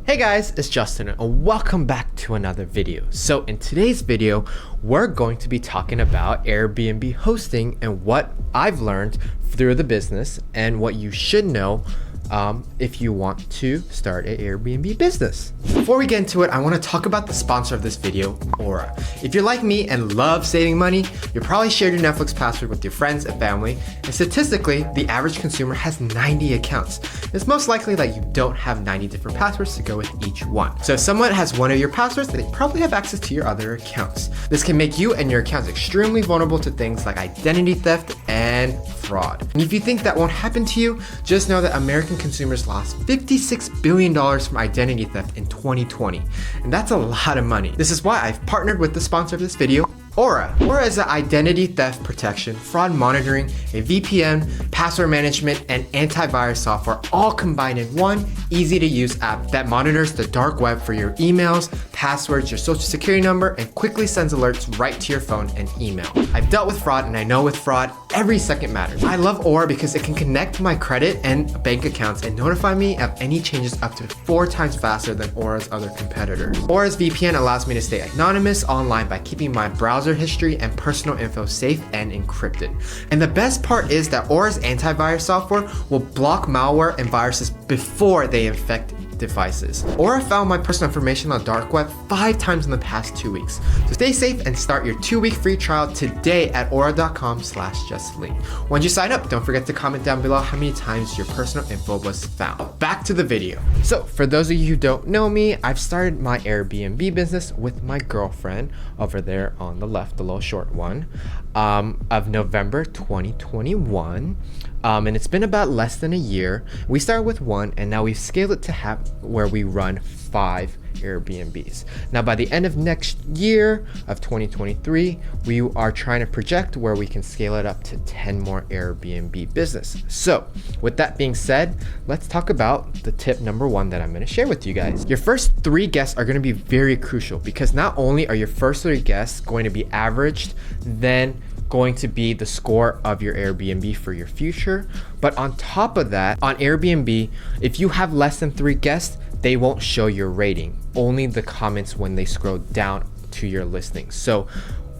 Hey guys, it's Justin and welcome back to another video. So in today's video, we're going to be talking about Airbnb hosting and what I've learned through the business and what you should know if you want to start an Airbnb business. Before we get into it, I want to talk about the sponsor of this video, Aura. If you're like me and love saving money, you probably shared your Netflix password with your friends and family, and statistically, the average consumer has 90 accounts. It's most likely that you don't have 90 different passwords to go with each one. So if someone has one of your passwords, they probably have access to your other accounts. This can make you and your accounts extremely vulnerable to things like identity theft and fraud. And if you think that won't happen to you, just know that American consumers lost $56 billion from identity theft in 2020. And that's a lot of money. This is why I've partnered with the sponsor of this video, Aura. Aura is an identity theft protection, fraud monitoring, a VPN, password management, and antivirus software all combined in one easy to use app that monitors the dark web for your emails, passwords, your social security number, and quickly sends alerts right to your phone and email. I've dealt with fraud and I know with fraud, every second matters. I love Aura because it can connect my credit and bank accounts and notify me of any changes up to 4 times faster than Aura's other competitors. Aura's VPN allows me to stay anonymous online by keeping my browser history and personal info safe and encrypted. And the best part is that Aura's antivirus software will block malware and viruses before they infect devices. Aura found my personal information on the dark web 5 times in the past 2 weeks. So stay safe and start your 2-week free trial today at aura.com/justlee. Once you sign up, don't forget to comment down below how many times your personal info was found. Back to the video. So for those of you who don't know me, I've started my Airbnb business with my girlfriend over there on the left, the little short one, of November 2021. And it's been about less than a year. We started with 1 and now we've scaled it to have where we run 5 Airbnbs. Now by the end of next year of 2023, we are trying to project where we can scale it up to 10 more Airbnb business. So with that being said, let's talk about the tip number 1 that I'm going to share with you guys. Your first 3 guests are going to be very crucial because not only are your first 3 guests going to be averaged, then going to be the score of your Airbnb for your future. But on top of that, on Airbnb, if you have less than 3 guests, they won't show your rating, only the comments when they scroll down to your listing. So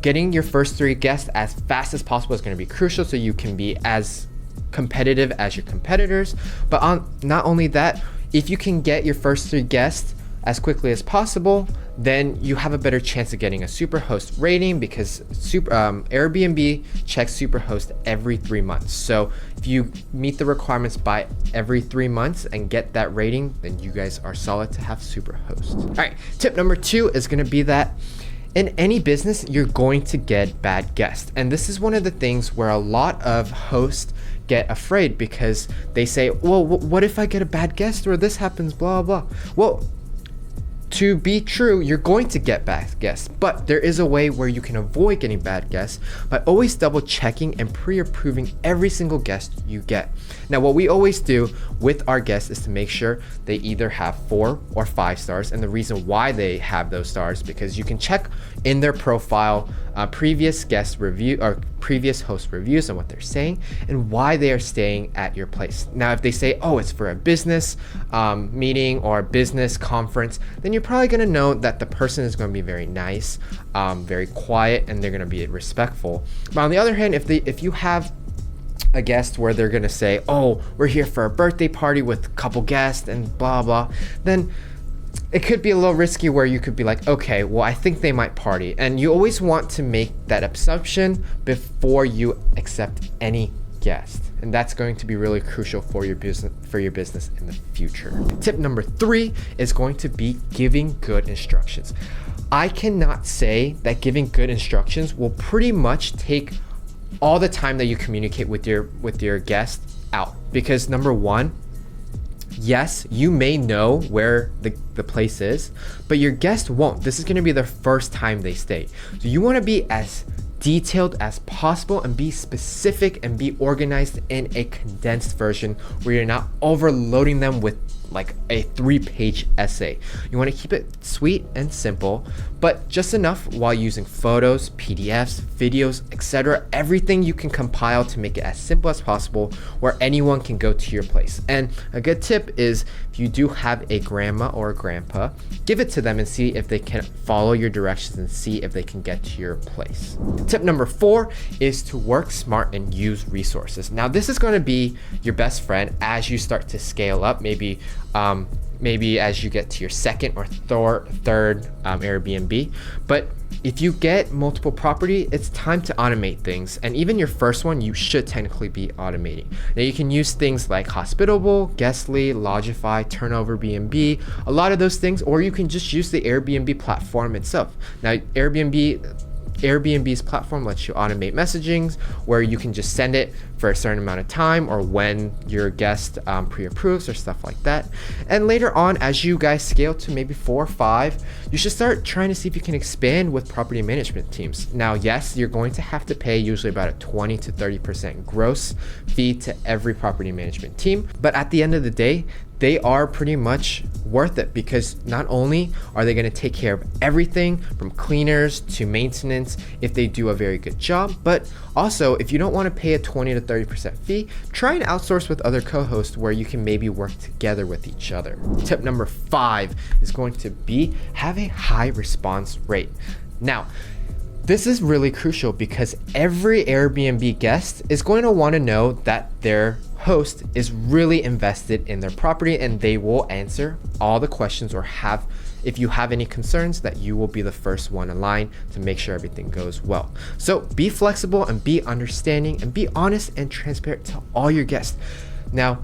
getting your first 3 guests as fast as possible is going to be crucial so you can be as competitive as your competitors. But not only that, if you can get your first 3 guests as quickly as possible, then you have a better chance of getting a SUPERHOST rating because Airbnb checks SUPERHOST every 3 months. So if you meet the requirements by every 3 months and get that rating, then you guys are solid to have SUPERHOST. All right, tip number 2 is going to be that in any business, you're going to get bad guests. And this is one of the things where a lot of hosts get afraid because they say, well, what if I get a bad guest or this happens, blah, blah. Well, to be true, you're going to get bad guests, but there is a way where you can avoid getting bad guests by always double checking and pre-approving every single guest you get. Now, what we always do with our guests is to make sure they either have 4 or 5 stars. And the reason why they have those stars, because you can check in their profile previous guest review or previous host reviews and what they're saying and why they are staying at your place. Now, if they say, oh, it's for a business meeting or a business conference, then you're probably going to know that the person is going to be very nice, very quiet, and they're going to be respectful. But on the other hand, if you have a guest where they're going to say, oh, we're here for a birthday party with a couple guests and blah, blah, then it could be a little risky where you could be like, okay, well, I think they might party. And you always want to make that assumption before you accept any guest. And that's going to be really crucial for your business in the future. Tip number 3 is going to be giving good instructions. I cannot say that giving good instructions will pretty much take all the time that you communicate with your guest out, because number 1, yes, you may know where the place is, but your guest won't. This is going to be their first time they stay. So you want to be as detailed as possible and be specific and be organized in a condensed version where you're not overloading them with like a 3-page essay. You want to keep it sweet and simple, but just enough while using photos, PDFs, videos, etc. Everything you can compile to make it as simple as possible where anyone can go to your place. And a good tip is if you do have a grandma or a grandpa, give it to them and see if they can follow your directions and see if they can get to your place. Tip number 4 is to work smart and use resources. Now this is going to be your best friend as you start to scale up, maybe as you get to your second or third Airbnb. But if you get multiple property, it's time to automate things. And even your first one, you should technically be automating. Now you can use things like Hospitable, Guestly, Lodgify, Turnover BNB, a lot of those things, or you can just use the Airbnb platform itself. Now Airbnb's platform lets you automate messagings where you can just send it for a certain amount of time or when your guest pre-approves or stuff like that. And later on, as you guys scale to maybe 4 or 5, you should start trying to see if you can expand with property management teams. Now, yes, you're going to have to pay usually about a 20 to 30% gross fee to every property management team. But at the end of the day, they are pretty much worth it because not only are they going to take care of everything from cleaners to maintenance if they do a very good job, but also if you don't want to pay a 20 to 30% fee, try and outsource with other co-hosts where you can maybe work together with each other. Tip number 5 is going to be have a high response rate. Now, this is really crucial because every Airbnb guest is going to want to know that their host is really invested in their property and they will answer all the questions or if you have any concerns, that you will be the first one in line to make sure everything goes well. So be flexible and be understanding and be honest and transparent to all your guests. Now,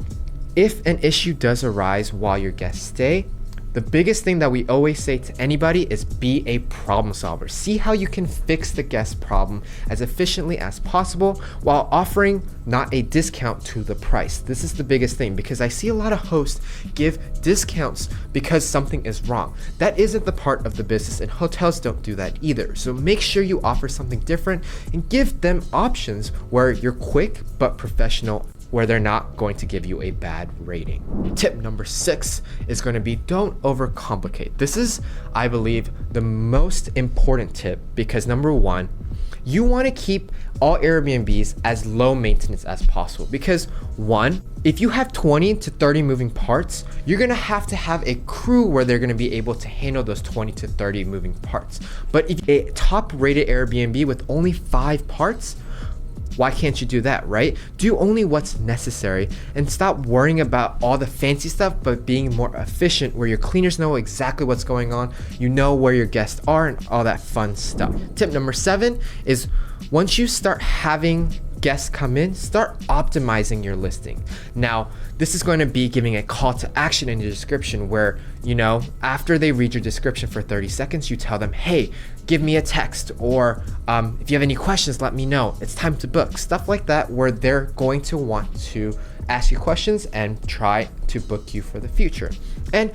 if an issue does arise while your guests stay, the biggest thing that we always say to anybody is be a problem solver. See how you can fix the guest problem as efficiently as possible while offering not a discount to the price. This is the biggest thing because I see a lot of hosts give discounts because something is wrong. That isn't the part of the business, and hotels don't do that either. So make sure you offer something different and give them options where you're quick but professional, where they're not going to give you a bad rating. Tip number 6 is going to be don't overcomplicate. This is, I believe, the most important tip because number 1, you want to keep all Airbnbs as low maintenance as possible because 1, if you have 20 to 30 moving parts, you're going to have a crew where they're going to be able to handle those 20 to 30 moving parts. But if a top rated Airbnb with only 5 parts, why can't you do that, right? Do only what's necessary and stop worrying about all the fancy stuff, but being more efficient where your cleaners know exactly what's going on, you know where your guests are and all that fun stuff. Tip number 7 is once you start having guests come in, start optimizing your listing. Now, this is going to be giving a call to action in your description where, after they read your description for 30 seconds, you tell them, hey, give me a text, or if you have any questions, let me know. It's time to book. Stuff like that where they're going to want to ask you questions and try to book you for the future. And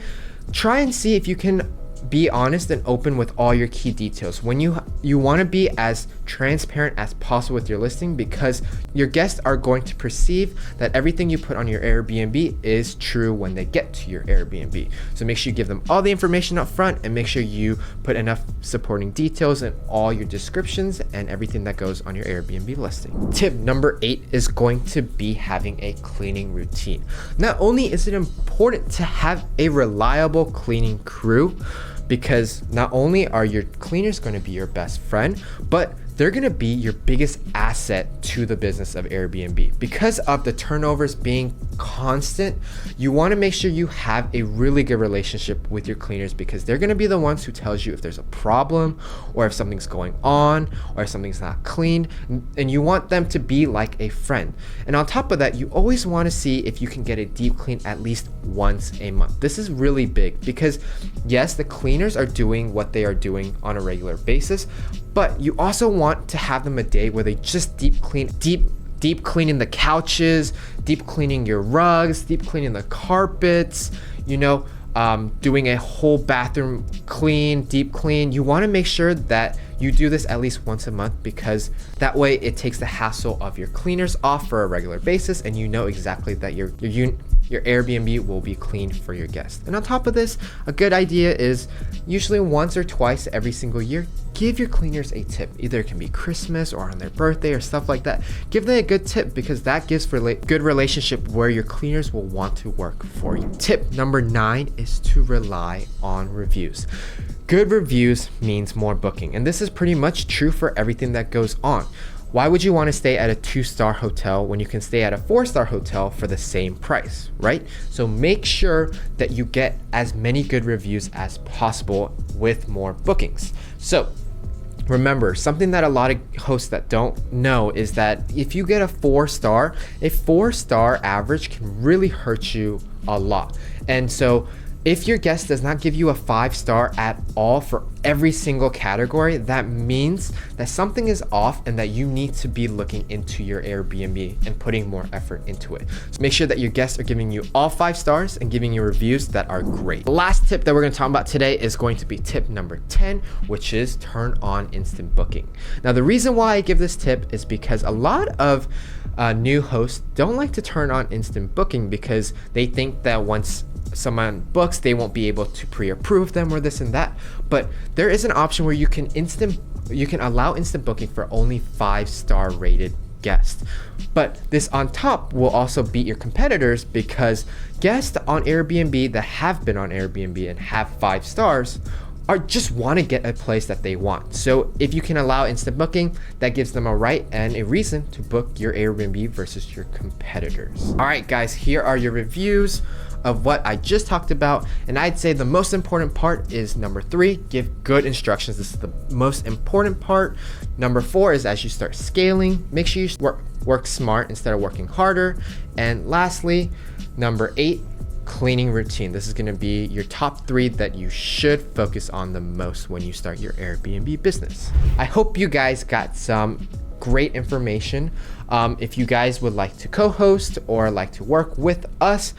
try and see if you can be honest and open with all your key details. When you want to be as transparent as possible with your listing because your guests are going to perceive that everything you put on your Airbnb is true when they get to your Airbnb. So make sure you give them all the information up front and make sure you put enough supporting details in all your descriptions and everything that goes on your Airbnb listing. Tip number 8 is going to be having a cleaning routine. Not only is it important to have a reliable cleaning crew, because not only are your cleaners going to be your best friend, but they're going to be your biggest asset to the business of Airbnb. Because of the turnovers being constant, you want to make sure you have a really good relationship with your cleaners because they're going to be the ones who tells you if there's a problem or if something's going on or if something's not clean, and you want them to be like a friend. And on top of that, you always want to see if you can get a deep clean at least once a month. This is really big because yes, the cleaners are doing what they are doing on a regular basis, but you also want to have them a day where they just deep cleaning the couches, deep cleaning your rugs, deep cleaning the carpets, doing a whole bathroom clean, deep clean. You want to make sure that you do this at least once a month, because that way it takes the hassle of your cleaners off for a regular basis, and you know exactly that your Airbnb will be clean for your guests. And on top of this, a good idea is usually once or twice every single year, give your cleaners a tip. Either it can be Christmas or on their birthday or stuff like that. Give them a good tip, because that gives good relationship where your cleaners will want to work for you. Tip number 9 is to rely on reviews. Good reviews means more booking, and this is pretty much true for everything that goes on. Why would you want to stay at a 2-star hotel when you can stay at a 4-star hotel for the same price, right? So make sure that you get as many good reviews as possible with more bookings. So remember, something that a lot of hosts that don't know is that if you get a 4-star, a 4-star average can really hurt you a lot. And so if your guest does not give you a 5-star at all for every single category, that means that something is off and that you need to be looking into your Airbnb and putting more effort into it. So make sure that your guests are giving you all 5 stars and giving you reviews that are great. The last tip that we're going to talk about today is going to be tip number 10, which is turn on instant booking. Now, the reason why I give this tip is because a lot of new hosts don't like to turn on instant booking, because they think that once someone books, they won't be able to pre-approve them or this and that. But there is an option where you can allow instant booking for only 5-star rated guests. But this on top will also beat your competitors, because guests on Airbnb that have been on Airbnb and have 5 stars are just want to get a place that they want. So if you can allow instant booking, that gives them a right and a reason to book your Airbnb versus your competitors. All right, guys, here are your reviews of what I just talked about. And I'd say the most important part is number 3, give good instructions. This is the most important part. Number 4 is as you start scaling, make sure you work smart instead of working harder. And lastly, number 8, cleaning routine. This is going to be your top 3 that you should focus on the most when you start your Airbnb business. I hope you guys got some great information. If you guys would like to co-host or like to work with us,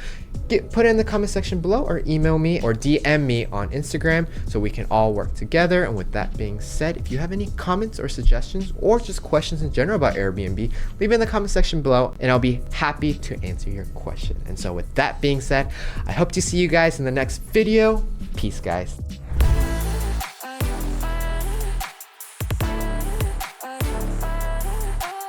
put it in the comment section below, or email me or DM me on Instagram so we can all work together. And with that being said, if you have any comments or suggestions or just questions in general about Airbnb, leave it in the comment section below and I'll be happy to answer your question. And so with that being said, I hope to see you guys in the next video. Peace, guys.